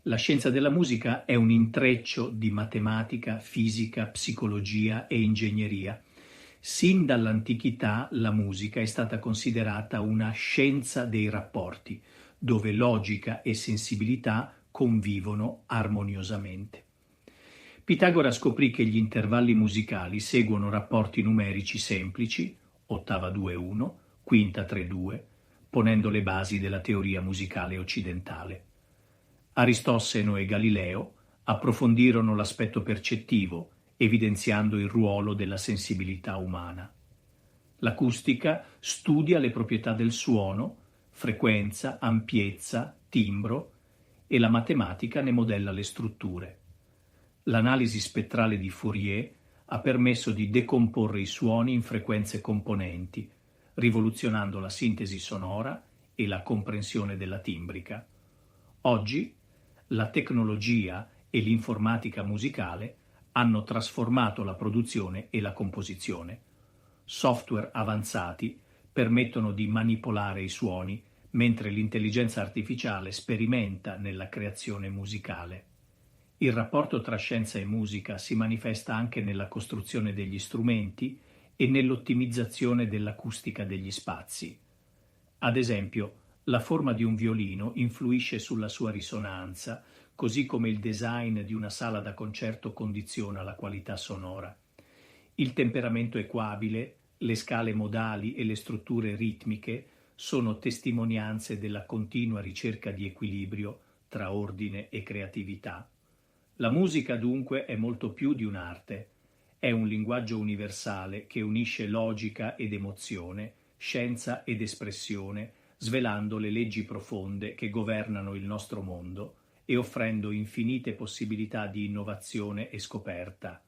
La scienza della musica è un intreccio di matematica, fisica, psicologia e ingegneria. Sin dall'antichità la musica è stata considerata una scienza dei rapporti, dove logica e sensibilità convivono armoniosamente. Pitagora scoprì che gli intervalli musicali seguono rapporti numerici semplici, ottava 2-1, quinta 3-2, ponendo le basi della teoria musicale occidentale. Aristotele e Galileo approfondirono l'aspetto percettivo, evidenziando il ruolo della sensibilità umana. L'acustica studia le proprietà del suono, frequenza, ampiezza, timbro, e la matematica ne modella le strutture. L'analisi spettrale di Fourier ha permesso di decomporre i suoni in frequenze componenti, rivoluzionando la sintesi sonora e la comprensione della timbrica. Oggi la tecnologia e l'informatica musicale hanno trasformato la produzione e la composizione. Software avanzati permettono di manipolare i suoni, mentre l'intelligenza artificiale sperimenta nella creazione musicale. Il rapporto tra scienza e musica si manifesta anche nella costruzione degli strumenti e nell'ottimizzazione dell'acustica degli spazi. Ad esempio, la forma di un violino influisce sulla sua risonanza, così come il design di una sala da concerto condiziona la qualità sonora. Il temperamento equabile, le scale modali e le strutture ritmiche sono testimonianze della continua ricerca di equilibrio tra ordine e creatività. La musica dunque è molto più di un'arte, è un linguaggio universale che unisce logica ed emozione, scienza ed espressione, svelando le leggi profonde che governano il nostro mondo e offrendo infinite possibilità di innovazione e scoperta.